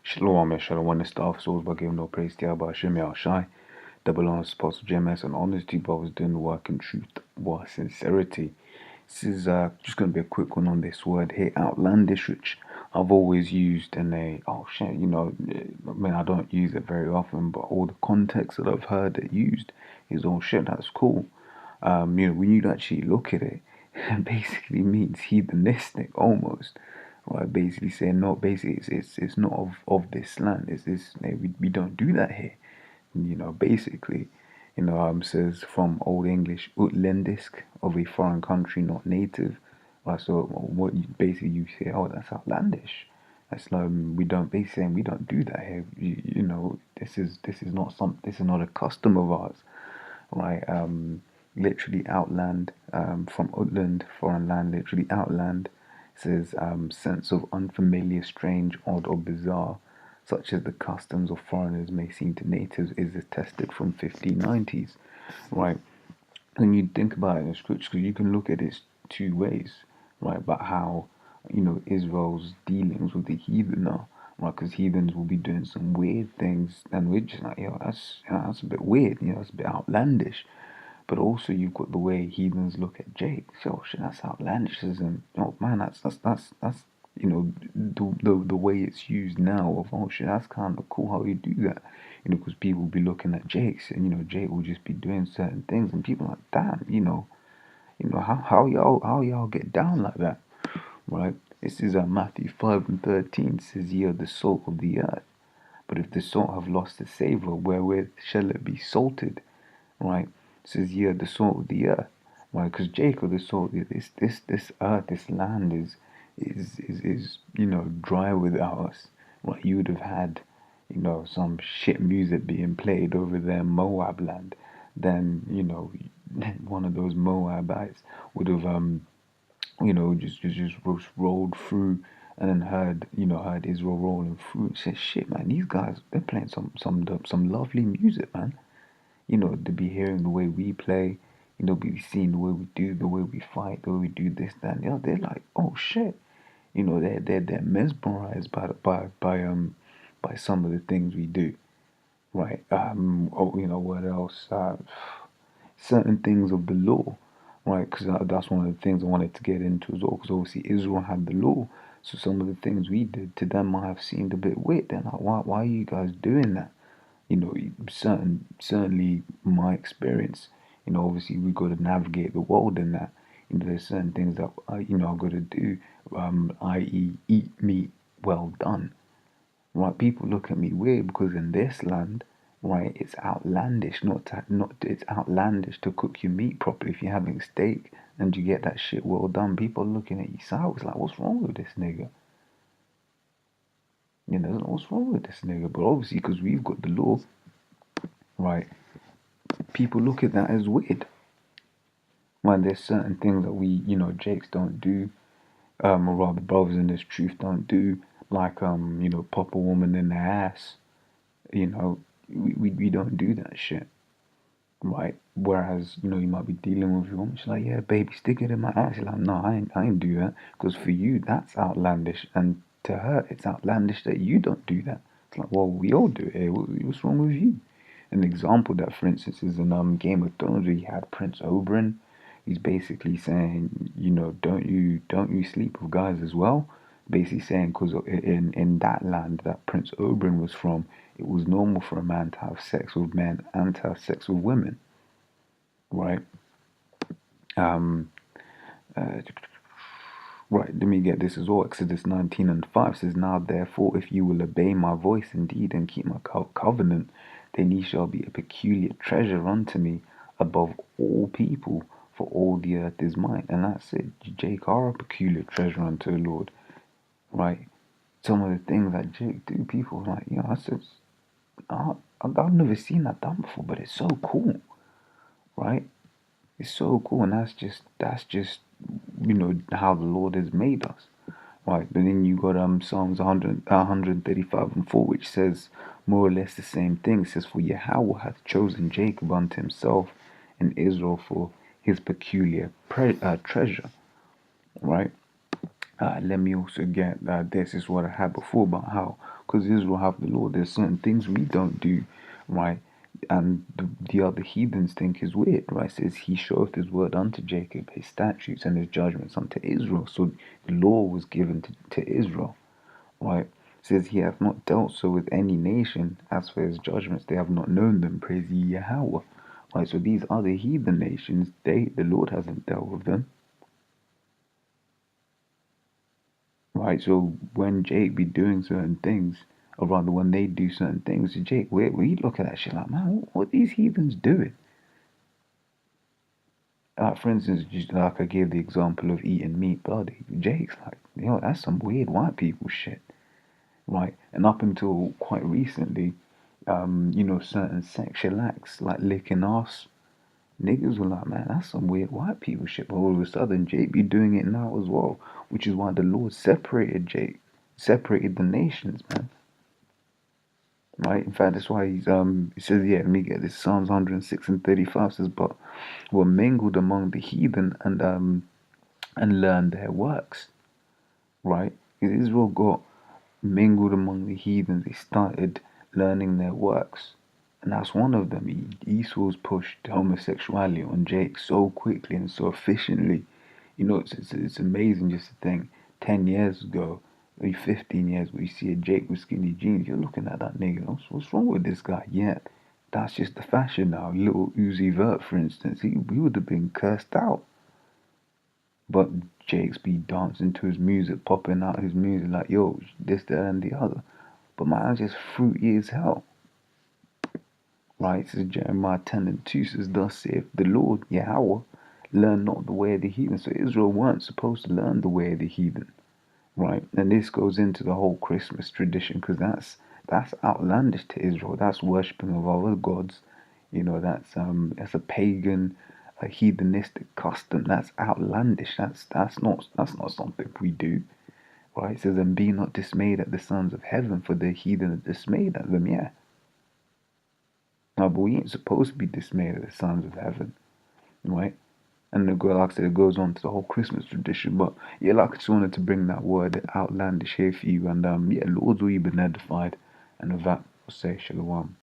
Shalom, Shalom, one staff souls by giving no praise to Yahweh Hashem Yahushai. Double honors, Apostle GMS, and honors to brothers doing the work in truth, war, sincerity. This is just going to be a quick one on this word here, outlandish, which I've always used in a, I don't use it very often, but all the context that I've heard it used is, oh shit, that's cool. When you actually look at it, it basically means heathenistic almost. Right, basically saying no. Basically, it's not of this land. It's this. We don't do that here. Basically, says from Old English, Outlandish, of a foreign country, not native. Right, so what basically you say, oh, that's outlandish. That's like we don't basically saying we don't do that here. This is not a custom of ours, right? Literally outland, from Outland, foreign land, literally outland. Says sense of unfamiliar, strange, odd, or bizarre, such as the customs of foreigners may seem to natives, is attested from 1590s, right? When you think about it in scripture, because you can look at it two ways, right? About how Israel's dealings with the heathen are, right? Because heathens will be doing some weird things, and we're just like, that's a bit weird, that's a bit outlandish. But also you've got the way heathens look at Jake. So shit, that's outlandish. And oh man, that's the way it's used now. Of oh shit, that's kind of cool how you do that. Because people will be looking at Jake's, and Jake will just be doing certain things, and people are like, damn, how y'all get down like that, right? This is Matthew 5:13 says, "Ye are the salt of the earth, but if the salt have lost its savor, wherewith shall it be salted?" Right? It says, "Ye are the salt of the earth." Right? Because Jacob, the salt, this earth, this land is dry without us. Right? You would have had some shit music being played over there in Moab land. Then one of those Moabites would have just rolled through and then heard Israel rolling through and said, shit man, these guys, they're playing some lovely music, man. To be hearing the way we play, be seeing the way we do, the way we fight, the way we do this, that, and the other. They're like, oh shit, they're mesmerized by some of the things we do, right? What else? Certain things of the law, right? Because that's one of the things I wanted to get into as well. Because obviously Israel had the law, so some of the things we did to them might have seemed a bit weird. They're like, why are you guys doing that? Certainly my experience, obviously we've got to navigate the world in that. There's certain things that I've got to do, i.e. eat meat well done. Right? People look at me weird because in this land, right, it's outlandish it's outlandish to cook your meat properly. If you're having steak and you get that shit well done, people are looking at you sideways like, what's wrong with this nigga? What's wrong with this nigga? But obviously, because we've got the law, right, people look at that as weird. Right, there's certain things that we, Jakes don't do, or rather brothers in this truth don't do, like, pop a woman in the ass. We don't do that shit. Right? Whereas, you might be dealing with your woman, she's like, yeah, baby, stick it in my ass. You're like, no, I ain't do that. Because for you, that's outlandish. And to her, it's outlandish that you don't do that. It's like, well, we all do it. What's wrong with you? An example that, for instance, is in Game of Thrones where you had Prince Oberyn. He's basically saying, don't you sleep with guys as well? Basically saying, because in that land that Prince Oberyn was from, it was normal for a man to have sex with men and to have sex with women. Right? Right, let me get this as well. Exodus 19:5 says, "Now therefore, if you will obey my voice indeed and keep my covenant, then ye shall be a peculiar treasure unto me above all people, for all the earth is mine." And that's it. Jake are a peculiar treasure unto the Lord. Right? Some of the things that Jake do, people are like, I've never seen that done before, but it's so cool. Right? It's so cool, and that's just how the Lord has made us, right? But then you got Psalms 135:4, which says more or less the same thing. It says, "For Yahweh hath chosen Jacob unto himself, and Israel for his peculiar treasure." Right? Let me also get this is what I had before about how because Israel have the law. There's certain things we don't do, right? And the other heathens think is weird, right? It says he showeth his word unto Jacob, his statutes and his judgments unto Israel. So the law was given to Israel, right? It says he hath not dealt so with any nation. As for his judgments, they have not known them. Praise ye Yahweh. Right, so these other heathen nations, the Lord hasn't dealt with them. Right, so when Jake be doing certain things, or rather when they do certain things, Jake, we look at that shit like, man, what are these heathens doing? Like, for instance, just like I gave the example of eating meat bloody. Jake's like, yo, that's some weird white people shit. Right, and up until quite recently, certain sexual acts like licking ass, niggas were like, man, that's some weird white people shit. But all of a sudden, Jake be doing it now as well, which is why the Lord separated the nations, man. Right? In fact, that's why it says, yeah, let me get this. Psalms 106:35 says, but were mingled among the heathen and learned their works. Right? Israel got mingled among the heathen. They started learning their works. And that's one of them. Esau's pushed homosexuality on Jake so quickly and so efficiently. It's amazing just to think 10 years ago, maybe 15 years, where you see a Jake with skinny jeans, you're looking at that nigga, what's wrong with this guy? Yeah, that's just the fashion now. Little Uzi Vert, for instance, he would have been cursed out. But Jake's be dancing to his music, popping out his music like, yo, this, that, and the other. But man's just fruity as hell. Right, says Jeremiah 10:2 says, thus saith the Lord, Yahweh, learn not the way of the heathen. So Israel weren't supposed to learn the way of the heathen. Right, and this goes into the whole Christmas tradition, because that's outlandish to Israel. That's worshipping of other gods. That's a pagan, a heathenistic custom. That's outlandish. That's not something we do. Right, it says, and be not dismayed at the sons of heaven, for the heathen are dismayed at them. Yeah. No, but we ain't supposed to be dismayed at the sons of heaven, right? And like I said, it goes on to the whole Christmas tradition. But yeah, like I just wanted to bring that word outlandish here for you. And yeah, Lord's all you've been edified. And with that, I'll say shalom.